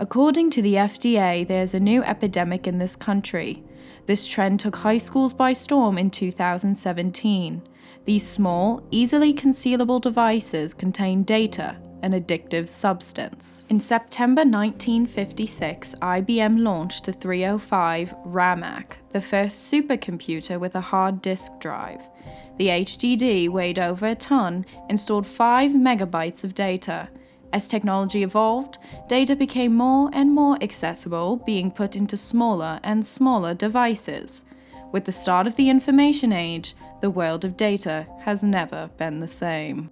According to the FDA, there's a new epidemic in this country. This trend took high schools by storm in 2017. These small, easily concealable devices contain data, an addictive substance. In September 1956, IBM launched the 305 RAMAC, the first supercomputer with a hard disk drive. The HDD weighed over a ton and stored 5 megabytes of data. As technology evolved, data became more and more accessible, being put into smaller and smaller devices. With the start of the information age, the world of data has never been the same.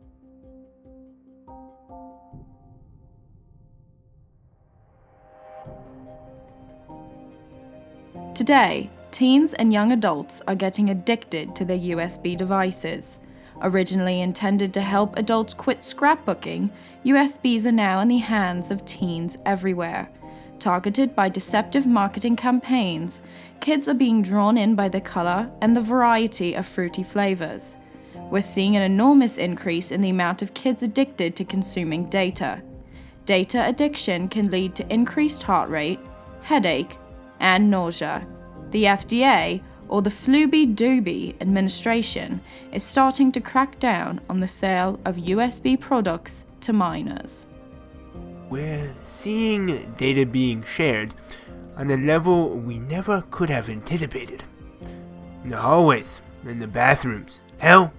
Today, teens and young adults are getting addicted to their USB devices. Originally intended to help adults quit scrapbooking, USBs are now in the hands of teens everywhere. Targeted by deceptive marketing campaigns, kids are being drawn in by the color and the variety of fruity flavors. We're seeing an enormous increase in the amount of kids addicted to consuming data. Data addiction can lead to increased heart rate, headache, and nausea. The FDA, or the Flooby-Dooby administration, is starting to crack down on the sale of USB products to minors. We're seeing data being shared on a level we never could have anticipated. In the hallways, in the bathrooms, hell,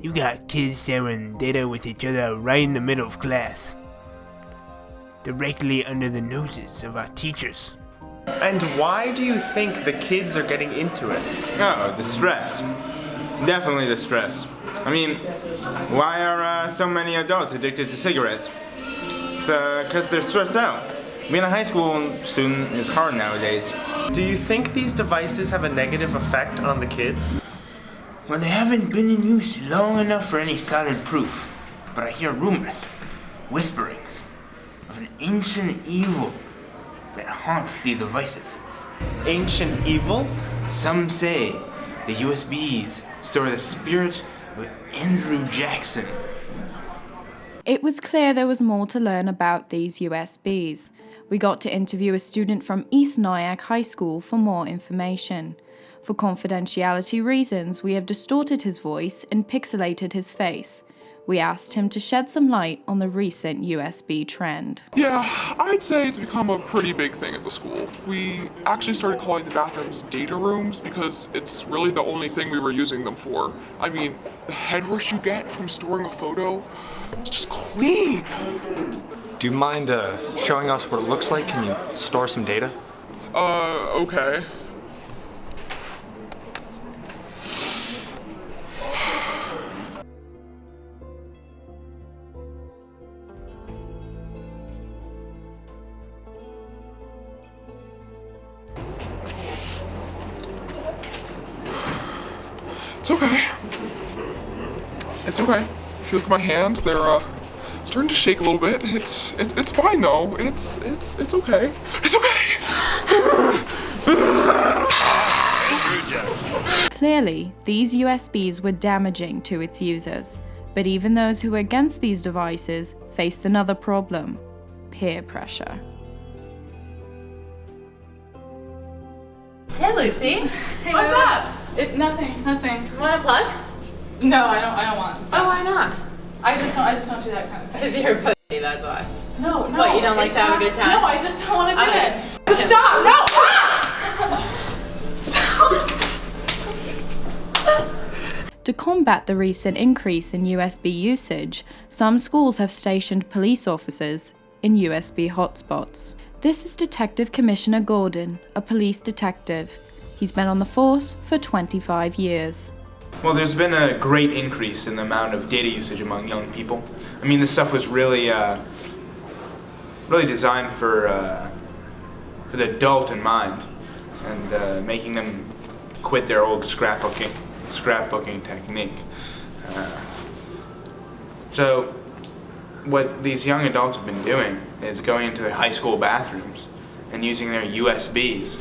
you got kids sharing data with each other right in the middle of class, directly under the noses of our teachers. And why do you think the kids are getting into it? Oh, the stress. Definitely the stress. I mean, why are so many adults addicted to cigarettes? It's because they're stressed out. Being a high school student is hard nowadays. Do you think these devices have a negative effect on the kids? Well, they haven't been in use long enough for any solid proof, but I hear rumors, whisperings, of an ancient evil that haunts these devices. Ancient evils? Some say the USBs store the spirit of Andrew Jackson. It was clear there was more to learn about these USBs. We got to interview a student from East Nyack High School for more information. For confidentiality reasons, we have distorted his voice and pixelated his face. We asked him to shed some light on the recent USB trend. Yeah, I'd say it's become a pretty big thing at the school. We actually started calling the bathrooms data rooms because it's really the only thing we were using them for. I mean, the head rush you get from storing a photo, it's just clean. Do you mind showing us what it looks like? Can you store some data? Okay. It's okay. It's okay. If you look at my hands, they're starting to shake a little bit. It's fine though. It's okay. It's okay. Clearly, these USBs were damaging to its users, but even those who were against these devices faced another problem: peer pressure. Hey, Lucy. Hey, what's up? Nothing. You want a plug? No, I don't want. Oh, why not? I just don't do that kind of thing. Because you're a pussy, that's why. No. What, you don't like to have a good time? No, I just don't want to do Okay. it. Stop! No! Stop! To combat the recent increase in USB usage, some schools have stationed police officers in USB hotspots. This is Detective Commissioner Gordon, a police detective. He's been on the force for 25 years. Well, there's been a great increase in the amount of data usage among young people. I mean, this stuff was really designed for the adult in mind, and making them quit their old scrapbooking technique. So what these young adults have been doing is going into the high school bathrooms and using their USBs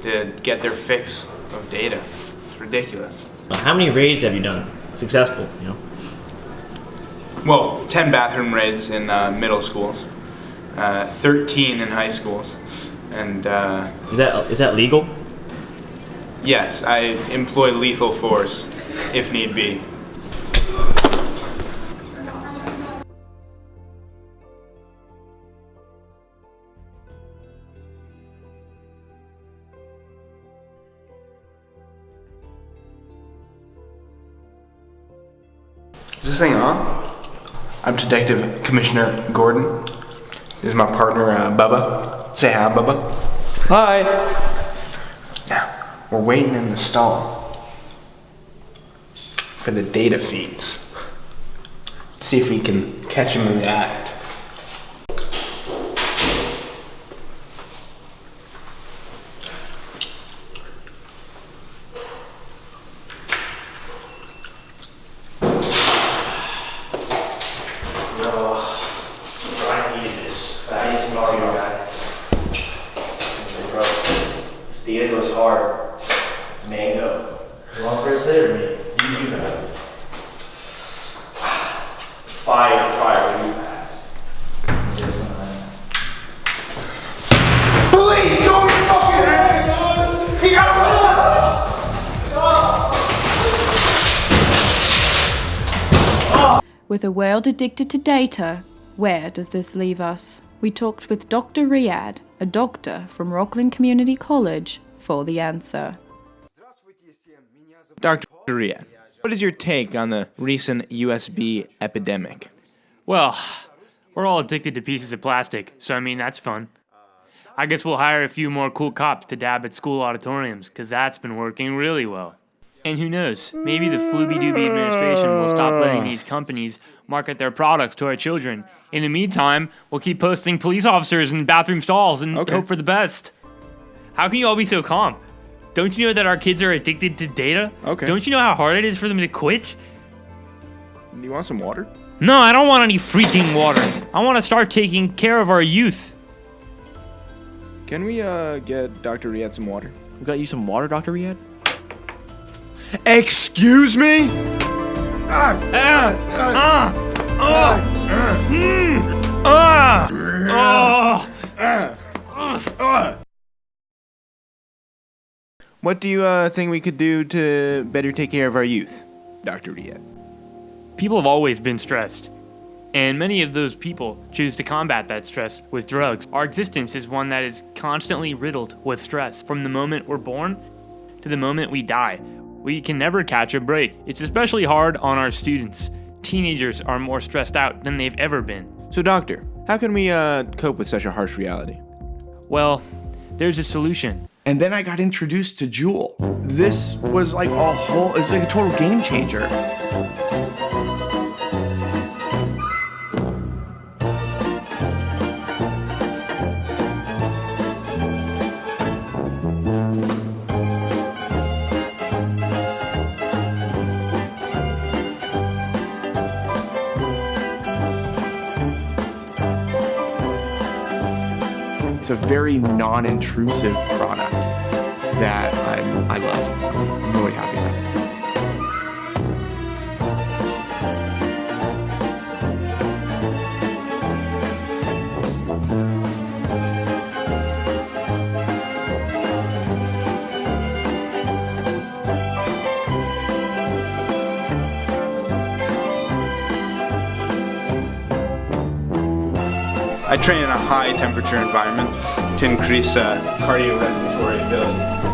to get their fix of data. It's ridiculous. How many raids have you done successful, Well, 10 bathroom raids in middle schools, 13 in high schools. And Is that legal? yes, I employ lethal force if need be. Is this thing on? I'm Detective Commissioner Gordon. This is my partner, Bubba. Say hi, Bubba. Hi. Now, we're waiting in the stall for the data feeds. See if we can catch him in the act. Data goes hard. Mango. You want first hit or me? You do that. Fire, you pass. Please, don't be fucking head! He got With a world addicted to data, where does this leave us? We talked with Dr. Riyad, a doctor from Rockland Community College, for the answer. Dr. Riyad, what is your take on the recent USB epidemic? Well, we're all addicted to pieces of plastic, so I mean, that's fun. I guess we'll hire a few more cool cops to dab at school auditoriums, because that's been working really well. And who knows, maybe the Flooby-Dooby administration will stop letting these companies market their products to our children. In the meantime, we'll keep posting police officers in bathroom stalls and hope for the best. How can you all be so calm? Don't you know that our kids are addicted to data? Okay. Don't you know how hard it is for them to quit? Do you want some water? No, I don't want any freaking water. I want to start taking care of our youth. Can we get Dr. Riyad some water? We got you some water, Dr. Riyad? Excuse me? What do you think we could do to better take care of our youth, Dr. Riyad? People have always been stressed, and many of those people choose to combat that stress with drugs. Our existence is one that is constantly riddled with stress. From the moment we're born to the moment we die, we can never catch a break. It's especially hard on our students. Teenagers are more stressed out than they've ever been. So, doctor, how can we cope with such a harsh reality? Well, there's a solution. And then I got introduced to Juul. This was like it's like a total game changer. It's a very non-intrusive product that I love. I'm really happy about it. I train in a high temperature environment to increase cardiorespiratory ability.